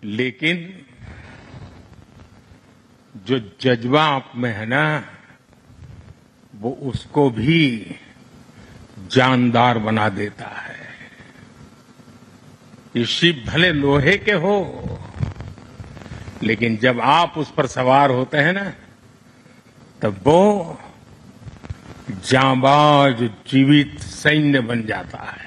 लेकिन जो जज्बा आप में है ना, वो उसको भी जानदार बना देता है। ये शिप भले लोहे के हो, लेकिन जब आप उस पर सवार होते हैं ना, तब वो जांबाज जीवित सैन्य बन जाता है।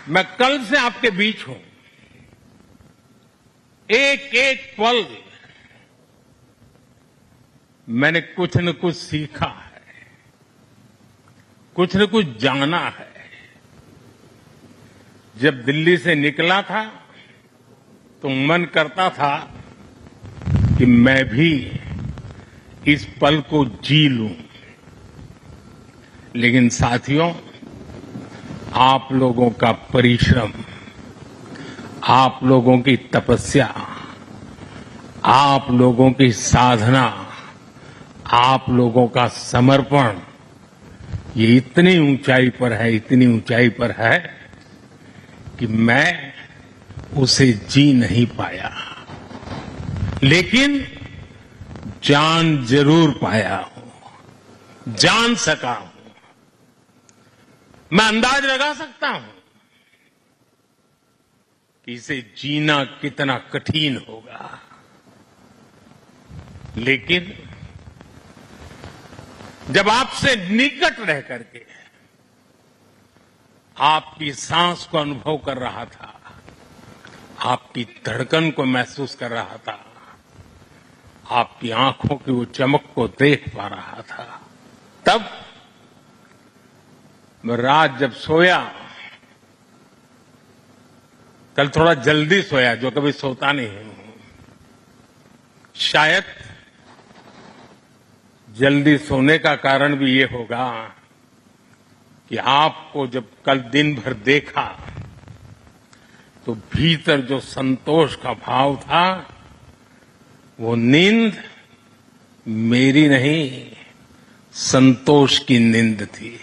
मैं कल से आपके बीच हूं। एक एक पल मैंने कुछ न कुछ सीखा है, कुछ न कुछ जाना है। जब दिल्ली से निकला था तो मन करता था कि मैं भी इस पल को जी लूं, लेकिन साथियों, आप लोगों का परिश्रम, आप लोगों की तपस्या, आप लोगों की साधना, आप लोगों का समर्पण, ये इतनी ऊंचाई पर है, इतनी ऊंचाई पर है कि मैं उसे जी नहीं पाया, लेकिन जान जरूर पाया हूं, जान सका हूं। मैं अंदाज लगा सकता हूं कि इसे जीना कितना कठिन होगा, लेकिन जब आपसे निकट रह करके आपकी सांस को अनुभव कर रहा था, आपकी धड़कन को महसूस कर रहा था, आपकी आंखों की वो चमक को देख पा रहा था, तब मैं रात जब सोया, कल थोड़ा जल्दी सोया, जो कभी सोता नहीं हूं। शायद जल्दी सोने का कारण भी ये होगा कि आपको जब कल दिन भर देखा तो भीतर जो संतोष का भाव था, वो नींद मेरी नहीं, संतोष की नींद थी।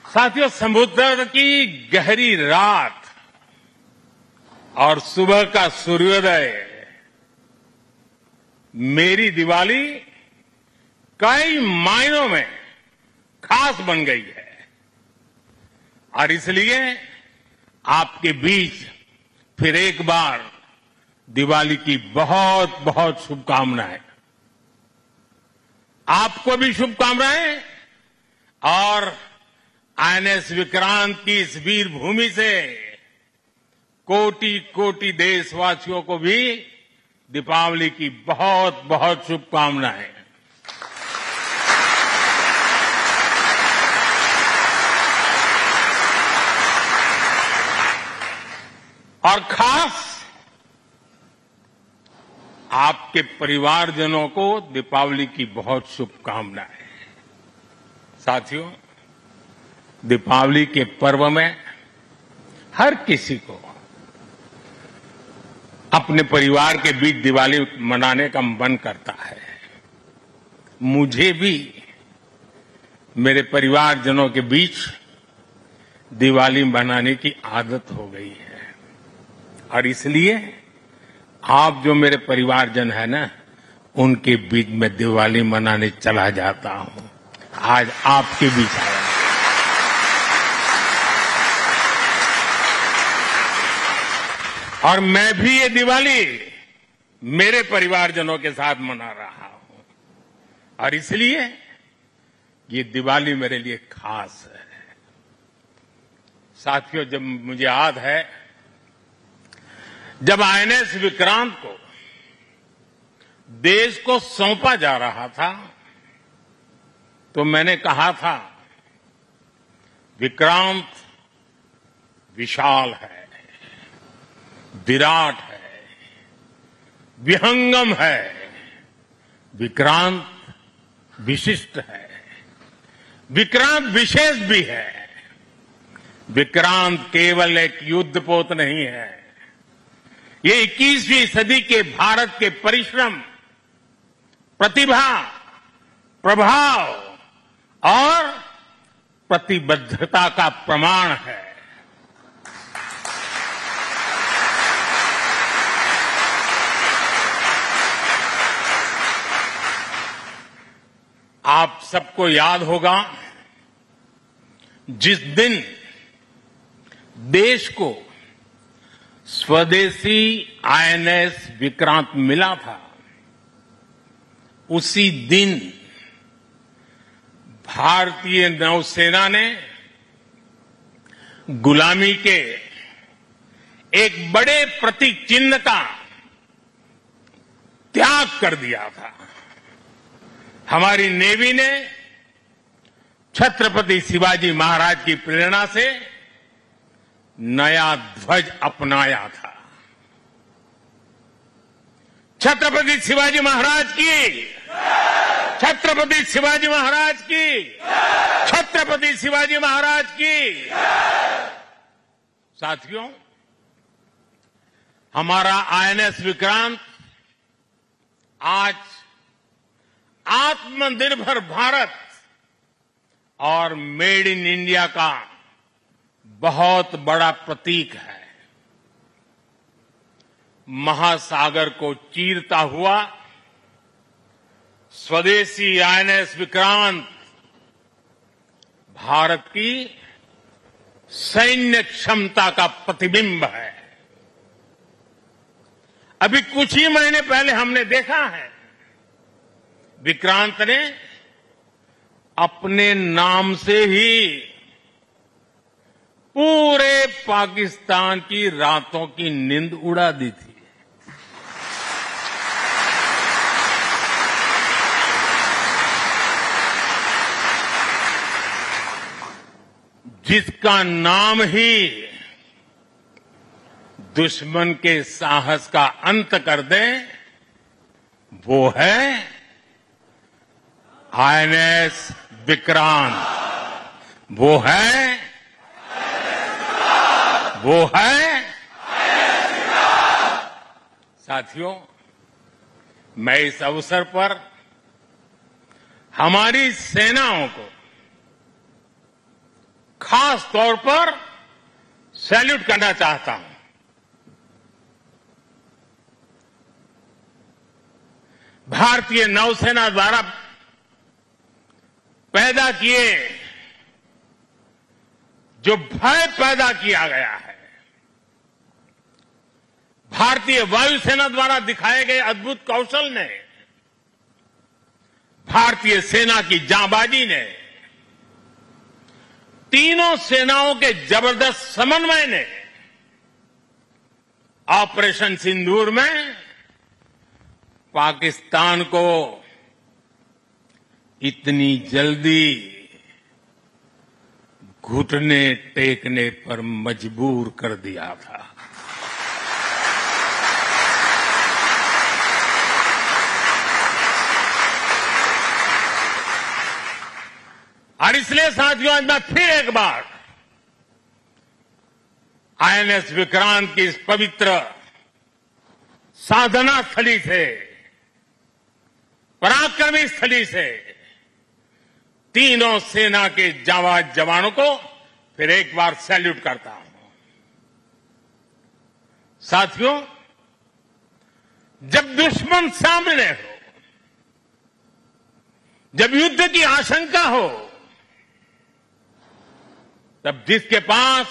साथियों, समुद्र की गहरी रात और सुबह का सूर्योदय मेरी दिवाली कई मायनों में खास बन गई है, और इसलिए आपके बीच फिर एक बार दिवाली की बहुत बहुत शुभकामनाएं। आपको भी शुभकामनाएं, और आईएनएस विक्रांत की इस वीर भूमि से कोटि कोटि देशवासियों को भी दीपावली की बहुत बहुत शुभकामनाएं। और खास आपके परिवारजनों को दीपावली की बहुत शुभकामनाएं। साथियों, दीपावली के पर्व में हर किसी को अपने परिवार के बीच दिवाली मनाने का मन करता है। मुझे भी मेरे परिवारजनों के बीच दिवाली मनाने की आदत हो गई है, और इसलिए आप जो मेरे परिवारजन है ना, उनके बीच में दिवाली मनाने चला जाता हूं। आज आपके बीच आया। और मैं भी ये दिवाली मेरे परिवारजनों के साथ मना रहा हूं, और इसलिए ये दिवाली मेरे लिए खास है। साथियों, जब मुझे याद है, जब आईएनएस विक्रांत को देश को सौंपा जा रहा था, तो मैंने कहा था, विक्रांत विशाल है, विराट है, विहंगम है, विक्रांत विशिष्ट है, विक्रांत विशेष भी है। विक्रांत केवल एक युद्धपोत नहीं है, ये 21वीं सदी के भारत के परिश्रम, प्रतिभा, प्रभाव और प्रतिबद्धता का प्रमाण है। आप सबको याद होगा जिस दिन देश को स्वदेशी आईएनएस विक्रांत मिला था, उसी दिन भारतीय नौसेना ने गुलामी के एक बड़े प्रतीक चिन्ह का त्याग कर दिया था। हमारी नेवी ने छत्रपति शिवाजी महाराज की प्रेरणा से नया ध्वज अपनाया था। छत्रपति शिवाजी महाराज की, छत्रपति शिवाजी महाराज की, छत्रपति शिवाजी महाराज की। साथियों, हमारा आईएनएस विक्रांत आज आत्मनिर्भर भारत और मेड इन इंडिया का बहुत बड़ा प्रतीक है। महासागर को चीरता हुआ स्वदेशी आईएनएस विक्रांत भारत की सैन्य क्षमता का प्रतिबिंब है। अभी कुछ ही महीने पहले हमने देखा है, विक्रांत ने अपने नाम से ही पूरे पाकिस्तान की रातों की नींद उड़ा दी थी। जिसका नाम ही दुश्मन के साहस का अंत कर दे, वो है आईएनएस विक्रांत। वो है साथियों, मैं इस अवसर पर हमारी सेनाओं को खास तौर पर सैल्यूट करना चाहता हूं। भारतीय नौसेना द्वारा पैदा किए जो भय पैदा किया गया है, भारतीय वायुसेना द्वारा दिखाए गए अद्भुत कौशल ने, भारतीय सेना की जांबाजी ने, तीनों सेनाओं के जबरदस्त समन्वय ने ऑपरेशन सिंदूर में पाकिस्तान को इतनी जल्दी घुटने टेकने पर मजबूर कर दिया था। और इसलिए साथियों, आज मैं फिर एक बार आईएनएस विक्रांत की इस पवित्र साधना स्थली से, पराक्रमी स्थली से तीनों सेना के जांबाज जवानों को फिर एक बार सैल्यूट करता हूं। साथियों, जब दुश्मन सामने हो, जब युद्ध की आशंका हो, तब जिसके पास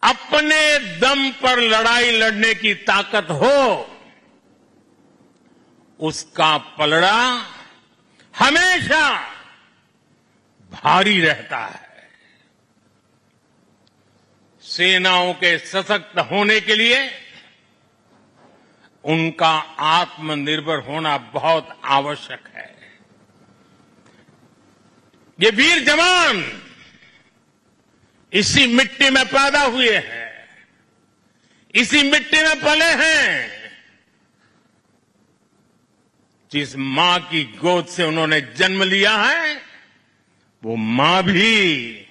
अपने दम पर लड़ाई लड़ने की ताकत हो, उसका पलड़ा हमेशा भारी रहता है। सेनाओं के सशक्त होने के लिए उनका आत्मनिर्भर होना बहुत आवश्यक है। ये वीर जवान इसी मिट्टी में पैदा हुए हैं, इसी मिट्टी में पले हैं। जिस मां की गोद से उन्होंने जन्म लिया है, वो मां भी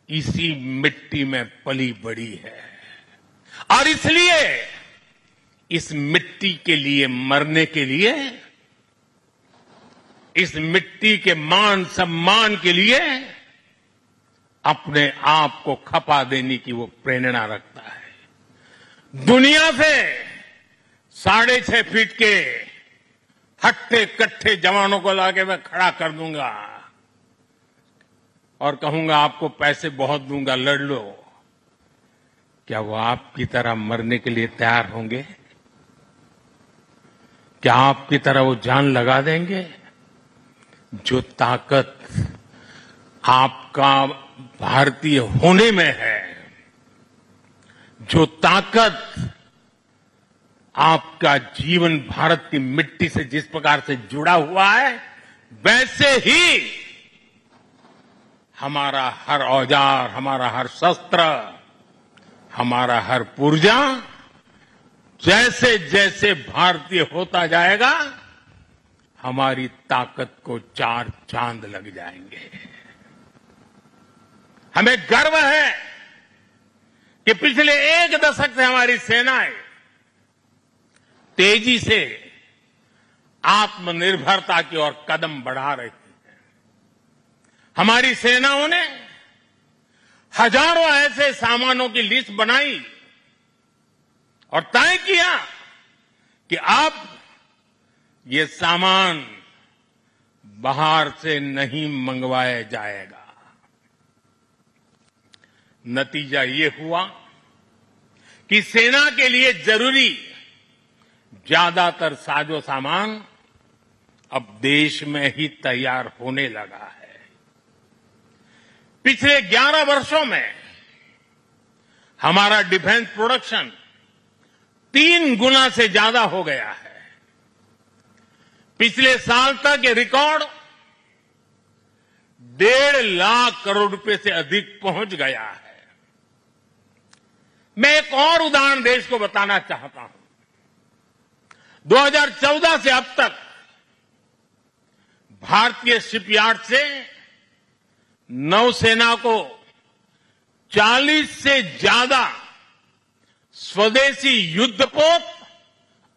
इसी मिट्टी में पली बड़ी है। और इसलिए इस मिट्टी के लिए मरने के लिए, इस मिट्टी के मान सम्मान के लिए अपने आप को खपा देने की वो प्रेरणा रखता है। दुनिया से 6.5 फीट के हट्टे कट्टे जवानों को लाके मैं खड़ा कर दूंगा और कहूंगा आपको पैसे बहुत दूंगा, लड़ लो। क्या वो आपकी तरह मरने के लिए तैयार होंगे? क्या आपकी तरह वो जान लगा देंगे? जो ताकत आपका भारतीय होने में है, जो ताकत आपका जीवन भारत की मिट्टी से जिस प्रकार से जुड़ा हुआ है, वैसे ही हमारा हर औजार, हमारा हर शस्त्र, हमारा हर पुर्जा जैसे जैसे भारतीय होता जाएगा, हमारी ताकत को 4 चांद लग जाएंगे। हमें गर्व है कि पिछले 1 दशक से हमारी सेनाएं तेजी से आत्मनिर्भरता की ओर कदम बढ़ा रही है। हमारी सेनाओं ने हजारों ऐसे सामानों की लिस्ट बनाई और तय किया कि अब ये सामान बाहर से नहीं मंगवाया जाएगा। नतीजा ये हुआ कि सेना के लिए जरूरी ज्यादातर साजो सामान अब देश में ही तैयार होने लगा है। पिछले 11 वर्षों में हमारा डिफेंस प्रोडक्शन 3 गुना से ज्यादा हो गया है। पिछले साल तक ये रिकॉर्ड 1.5 लाख करोड़ रुपए से अधिक पहुंच गया है। मैं एक और उदाहरण देश को बताना चाहता हूं। 2014 से अब तक भारतीय शिपयार्ड से नौसेना को 40 से ज्यादा स्वदेशी युद्धपोत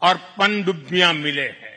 और पनडुब्बियां मिले हैं।